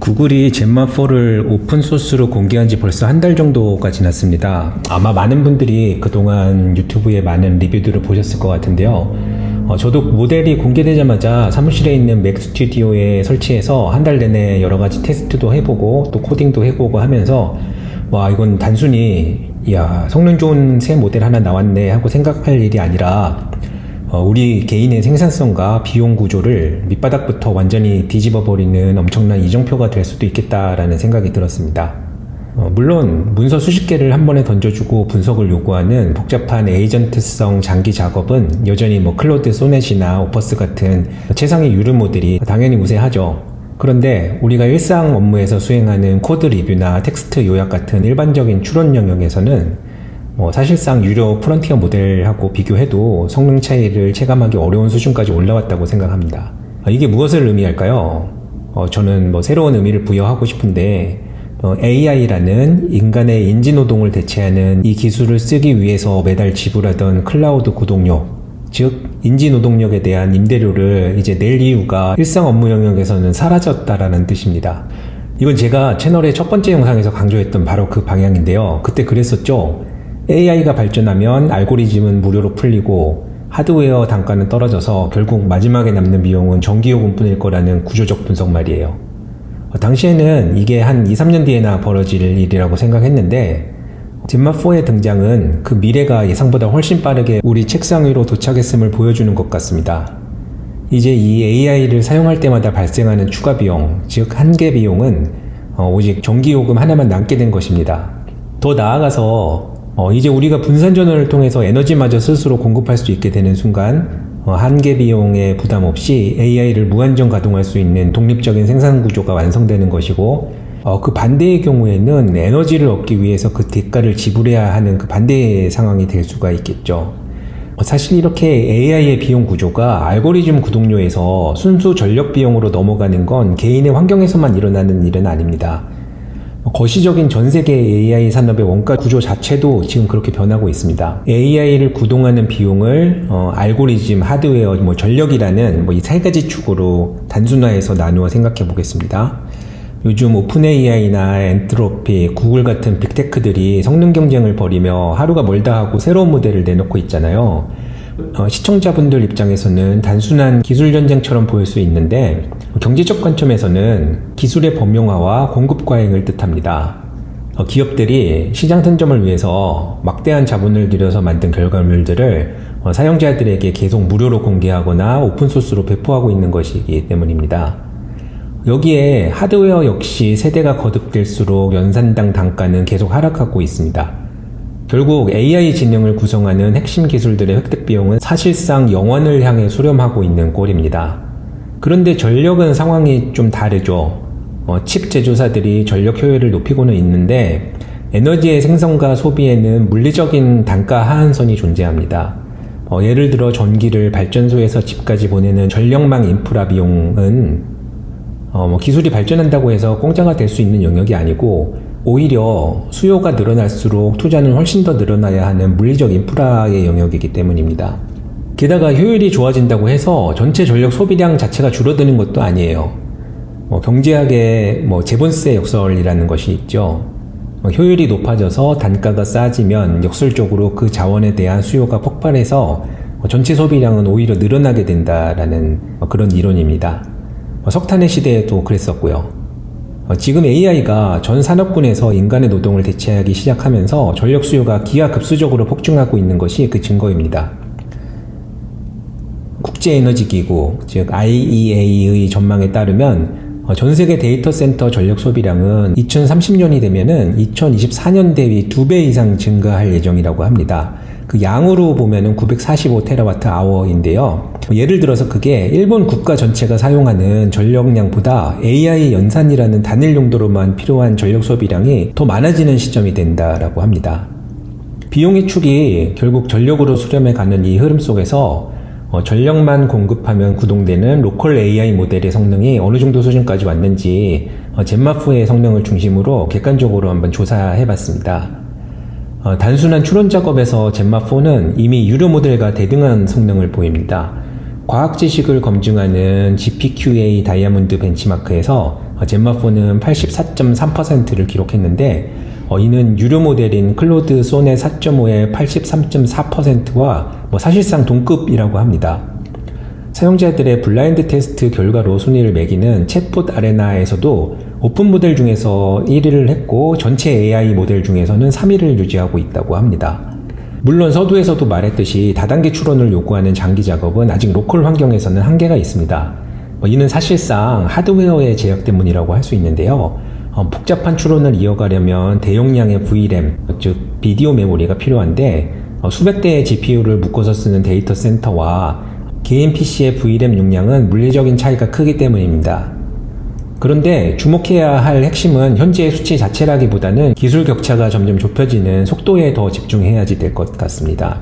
구글이 젠마4를 오픈소스로 공개한 지 벌써 한 달 정도가 지났습니다. 아마 많은 분들이 그동안 유튜브에 많은 리뷰들을 보셨을 것 같은데요. 저도 모델이 공개되자마자 사무실에 있는 맥 스튜디오에 설치해서 한 달 내내 여러 가지 테스트도 해보고 또 코딩도 해보고 하면서 와, 이건 단순히 성능 좋은 새 모델 하나 나왔네 하고 생각할 일이 아니라 우리 개인의 생산성과 비용 구조를 밑바닥부터 완전히 뒤집어버리는 엄청난 이정표가 될 수도 있겠다라는 생각이 들었습니다. 물론 문서 수십 개를 한 번에 던져주고 분석을 요구하는 복잡한 에이전트성 장기 작업은 여전히 클로드 소넷이나 오퍼스 같은 최상의 유료 모델이 당연히 우세하죠. 그런데 우리가 일상 업무에서 수행하는 코드 리뷰나 텍스트 요약 같은 일반적인 추론 영역에서는 사실상 유료 프론티어 모델하고 비교해도 성능 차이를 체감하기 어려운 수준까지 올라왔다고 생각합니다. 이게 무엇을 의미할까요? 저는 새로운 의미를 부여하고 싶은데 AI라는 인간의 인지노동을 대체하는 이 기술을 쓰기 위해서 매달 지불하던 클라우드 구독료, 즉 인지노동력에 대한 임대료를 이제 낼 이유가 일상 업무 영역에서는 사라졌다라는 뜻입니다. 이건 제가 채널의 첫 번째 영상에서 강조했던 바로 그 방향인데요. 그때 그랬었죠. AI가 발전하면 알고리즘은 무료로 풀리고 하드웨어 단가는 떨어져서 결국 마지막에 남는 비용은 전기요금뿐일 거라는 구조적 분석 말이에요. 당시에는 이게 한 2-3년 뒤에나 벌어질 일이라고 생각했는데 젠마4의 등장은 그 미래가 예상보다 훨씬 빠르게 우리 책상 위로 도착했음을 보여주는 것 같습니다. 이제 이 AI를 사용할 때마다 발생하는 추가 비용, 즉 한계 비용은 오직 전기요금 하나만 남게 된 것입니다. 더 나아가서 이제 우리가 분산 전원을 통해서 에너지마저 스스로 공급할 수 있게 되는 순간 한계 비용에 부담 없이 AI를 무한정 가동할 수 있는 독립적인 생산 구조가 완성되는 것이고 그 반대의 경우에는 에너지를 얻기 위해서 그 대가를 지불해야 하는 그 반대의 상황이 될 수가 있겠죠. 사실 이렇게 AI의 비용 구조가 알고리즘 구독료에서 순수 전력 비용으로 넘어가는 건 개인의 환경에서만 일어나는 일은 아닙니다. 거시적인 전 세계 AI 산업의 원가 구조 자체도 지금 그렇게 변하고 있습니다. AI를 구동하는 비용을 알고리즘, 하드웨어, 전력이라는 이 세 가지 축으로 단순화해서 나누어 생각해 보겠습니다. 요즘 오픈 AI나 엔트로피, 구글 같은 빅테크들이 성능 경쟁을 벌이며 하루가 멀다 하고 새로운 모델을 내놓고 있잖아요. 시청자분들 입장에서는 단순한 기술 전쟁처럼 보일 수 있는데 경제적 관점에서는 기술의 범용화와 공급 과잉을 뜻합니다. 기업들이 시장 선점을 위해서 막대한 자본을 들여서 만든 결과물들을 사용자들에게 계속 무료로 공개하거나 오픈소스로 배포하고 있는 것이기 때문입니다. 여기에 하드웨어 역시 세대가 거듭될수록 연산당 단가는 계속 하락하고 있습니다. 결국 AI 지능을 구성하는 핵심 기술들의 획득 비용은 사실상 영원을 향해 수렴하고 있는 꼴입니다. 그런데 전력은 상황이 좀 다르죠. 칩 제조사들이 전력 효율을 높이고는 있는데 에너지의 생성과 소비에는 물리적인 단가 하한선이 존재합니다. 예를 들어 전기를 발전소에서 집까지 보내는 전력망 인프라 비용은 기술이 발전한다고 해서 공짜가 될 수 있는 영역이 아니고 오히려 수요가 늘어날수록 투자는 훨씬 더 늘어나야 하는 물리적 인프라의 영역이기 때문입니다. 게다가 효율이 좋아진다고 해서 전체 전력 소비량 자체가 줄어드는 것도 아니에요. 경제학에 재본세 역설이라는 것이 있죠. 효율이 높아져서 단가가 싸지면 역설적으로 그 자원에 대한 수요가 폭발해서 전체 소비량은 오히려 늘어나게 된다라는 그런 이론입니다. 석탄의 시대에도 그랬었고요. 지금 AI가 전 산업군에서 인간의 노동을 대체하기 시작하면서 전력 수요가 기하급수적으로 폭증하고 있는 것이 그 증거입니다. 국제에너지기구, 즉 IEA의 전망에 따르면 전 세계 데이터 센터 전력 소비량은 2030년이 되면은 2024년 대비 2배 이상 증가할 예정이라고 합니다. 그 양으로 보면은 945TWh인데요. 예를 들어서 그게 일본 국가 전체가 사용하는 전력량보다 AI 연산이라는 단일 용도로만 필요한 전력 소비량이 더 많아지는 시점이 된다라고 합니다. 비용의 축이 결국 전력으로 수렴해 가는 이 흐름 속에서 전력만 공급하면 구동되는 로컬 AI 모델의 성능이 어느 정도 수준까지 왔는지 젠마4의 성능을 중심으로 객관적으로 한번 조사해 봤습니다. 단순한 추론 작업에서 젠마4는 이미 유료 모델과 대등한 성능을 보입니다. 과학 지식을 검증하는 GPQA 다이아몬드 벤치마크에서 젠마4는 84.3%를 기록했는데 이는 유료 모델인 클로드 소넷 4.5의 83.4%와 사실상 동급이라고 합니다. 사용자들의 블라인드 테스트 결과로 순위를 매기는 챗봇 아레나에서도 오픈 모델 중에서 1위를 했고 전체 AI 모델 중에서는 3위를 유지하고 있다고 합니다. 물론 서두에서도 말했듯이 다단계 추론을 요구하는 장기 작업은 아직 로컬 환경에서는 한계가 있습니다. 이는 사실상 하드웨어의 제약 때문이라고 할 수 있는데요. 복잡한 추론을 이어가려면 대용량의 VRAM, 즉 비디오 메모리가 필요한데 수백 대의 GPU를 묶어서 쓰는 데이터 센터와 개인 PC의 VRAM 용량은 물리적인 차이가 크기 때문입니다. 그런데 주목해야 할 핵심은 현재의 수치 자체라기보다는 기술 격차가 점점 좁혀지는 속도에 더 집중해야지 될 것 같습니다.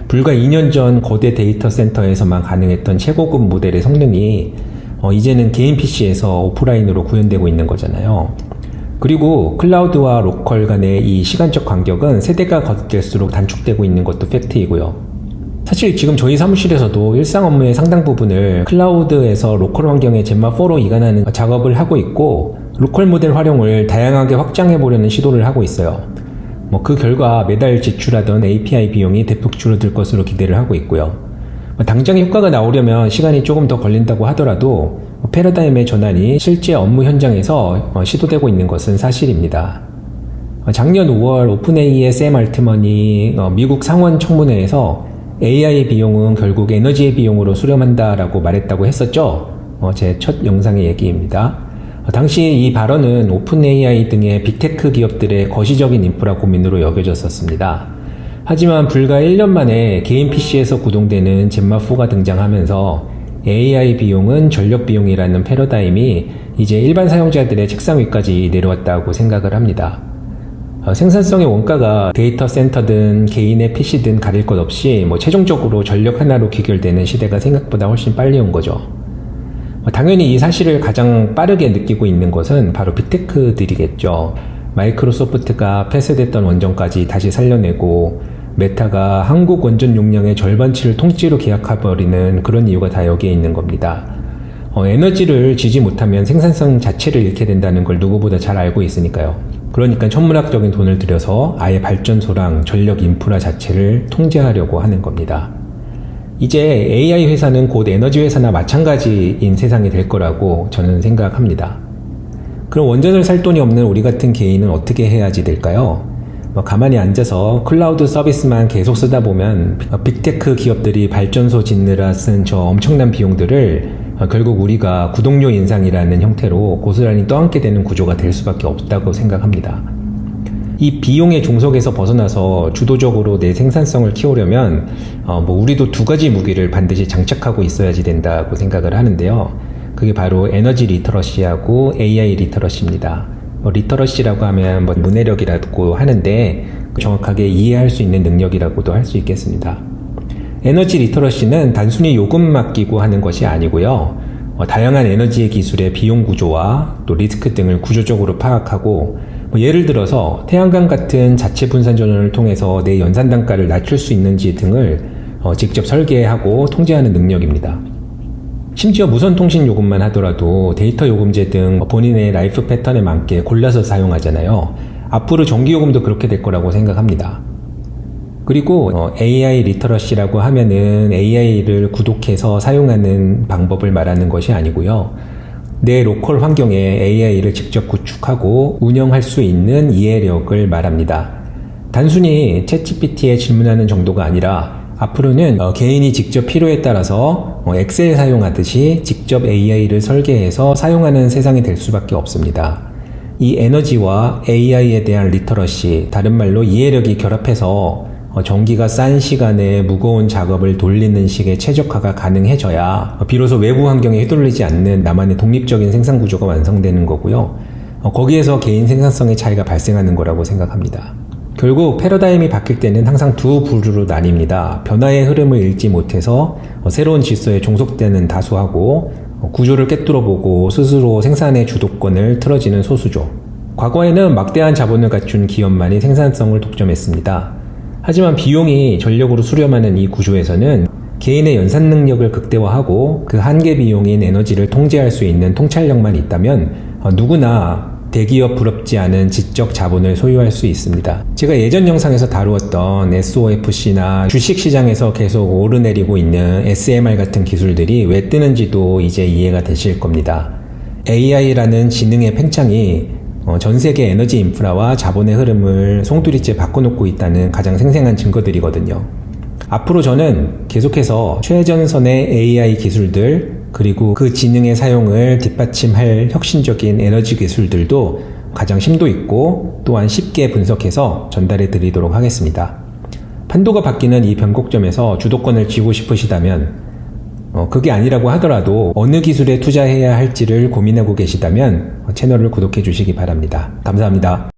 불과 2년 전 거대 데이터 센터에서만 가능했던 최고급 모델의 성능이 이제는 개인 PC에서 오프라인으로 구현되고 있는 거잖아요. 그리고 클라우드와 로컬 간의 이 시간적 간격은 세대가 거듭될수록 단축되고 있는 것도 팩트이고요. 사실 지금 저희 사무실에서도 일상 업무의 상당 부분을 클라우드에서 로컬 환경에 젠마4로 이관하는 작업을 하고 있고 로컬 모델 활용을 다양하게 확장해 보려는 시도를 하고 있어요. 그 결과 매달 지출하던 API 비용이 대폭 줄어들 것으로 기대를 하고 있고요. 당장 효과가 나오려면 시간이 조금 더 걸린다고 하더라도 패러다임의 전환이 실제 업무 현장에서 시도되고 있는 것은 사실입니다. 작년 5월 오픈AI의 샘 알트먼이 미국 상원 청문회에서 AI 비용은 결국 에너지의 비용으로 수렴한다라고 말했다고 했었죠. 제 첫 영상의 얘기입니다. 당시 이 발언은 오픈AI 등의 빅테크 기업들의 거시적인 인프라 고민으로 여겨졌었습니다. 하지만 불과 1년 만에 개인 PC에서 구동되는 젠마4가 등장하면서 AI 비용은 전력 비용이라는 패러다임이 이제 일반 사용자들의 책상 위까지 내려왔다고 생각을 합니다. 생산성의 원가가 데이터 센터든 개인의 PC든 가릴 것 없이 최종적으로 전력 하나로 귀결되는 시대가 생각보다 훨씬 빨리 온 거죠. 당연히 이 사실을 가장 빠르게 느끼고 있는 것은 바로 빅테크들이겠죠. 마이크로소프트가 폐쇄됐던 원전까지 다시 살려내고 메타가 한국 원전 용량의 절반치를 통째로 계약해버리는 그런 이유가 다 여기에 있는 겁니다. 에너지를 지지 못하면 생산성 자체를 잃게 된다는 걸 누구보다 잘 알고 있으니까요. 그러니까 천문학적인 돈을 들여서 아예 발전소랑 전력 인프라 자체를 통제하려고 하는 겁니다. 이제 AI 회사는 곧 에너지 회사나 마찬가지인 세상이 될 거라고 저는 생각합니다. 그럼 원전을 살 돈이 없는 우리 같은 개인은 어떻게 해야지 될까요? 가만히 앉아서 클라우드 서비스만 계속 쓰다 보면 빅테크 기업들이 발전소 짓느라 쓴 저 엄청난 비용들을 결국 우리가 구독료 인상이라는 형태로 고스란히 떠안게 되는 구조가 될 수밖에 없다고 생각합니다. 이 비용의 종속에서 벗어나서 주도적으로 내 생산성을 키우려면 우리도 두 가지 무기를 반드시 장착하고 있어야지 된다고 생각을 하는데요. 그게 바로 에너지 리터러시하고 AI 리터러시입니다. 리터러시라고 하면 문해력이라고 하는데 정확하게 이해할 수 있는 능력이라고도 할 수 있겠습니다. 에너지 리터러시는 단순히 요금 맡기고 하는 것이 아니고요. 다양한 에너지의 기술의 비용 구조와 또 리스크 등을 구조적으로 파악하고 예를 들어서 태양광 같은 자체 분산 전원을 통해서 내 연산 단가를 낮출 수 있는지 등을 직접 설계하고 통제하는 능력입니다. 심지어 무선 통신 요금만 하더라도 데이터 요금제 등 본인의 라이프 패턴에 맞게 골라서 사용하잖아요. 앞으로 전기 요금도 그렇게 될 거라고 생각합니다. 그리고 AI 리터러시라고 하면은 AI를 구독해서 사용하는 방법을 말하는 것이 아니고요. 내 로컬 환경에 AI를 직접 구축하고 운영할 수 있는 이해력을 말합니다. 단순히 챗GPT에 질문하는 정도가 아니라 앞으로는 개인이 직접 필요에 따라서 엑셀 사용하듯이 직접 AI를 설계해서 사용하는 세상이 될 수밖에 없습니다. 이 에너지와 AI에 대한 리터러시, 다른 말로 이해력이 결합해서 전기가 싼 시간에 무거운 작업을 돌리는 식의 최적화가 가능해져야 비로소 외부 환경에 휘둘리지 않는 나만의 독립적인 생산 구조가 완성되는 거고요. 거기에서 개인 생산성의 차이가 발생하는 거라고 생각합니다. 결국 패러다임이 바뀔 때는 항상 두 부류로 나뉩니다. 변화의 흐름을 읽지 못해서 새로운 질서에 종속되는 다수하고 구조를 꿰뚫어보고 스스로 생산의 주도권을 틀어지는 소수죠. 과거에는 막대한 자본을 갖춘 기업만이 생산성을 독점했습니다. 하지만 비용이 전력으로 수렴하는 이 구조에서는 개인의 연산 능력을 극대화하고 그 한계 비용인 에너지를 통제할 수 있는 통찰력만 있다면 누구나 대기업 부럽지 않은 지적 자본을 소유할 수 있습니다. 제가 예전 영상에서 다루었던 SOFC나 주식시장에서 계속 오르내리고 있는 SMR 같은 기술들이 왜 뜨는지도 이제 이해가 되실 겁니다. AI라는 지능의 팽창이 전 세계 에너지 인프라와 자본의 흐름을 송두리째 바꿔놓고 있다는 가장 생생한 증거들이거든요. 앞으로 저는 계속해서 최전선의 AI 기술들 그리고 그 지능의 사용을 뒷받침할 혁신적인 에너지 기술들도 가장 심도 있고 또한 쉽게 분석해서 전달해 드리도록 하겠습니다. 판도가 바뀌는 이 변곡점에서 주도권을 쥐고 싶으시다면 그게 아니라고 하더라도 어느 기술에 투자해야 할지를 고민하고 계시다면 채널을 구독해 주시기 바랍니다. 감사합니다.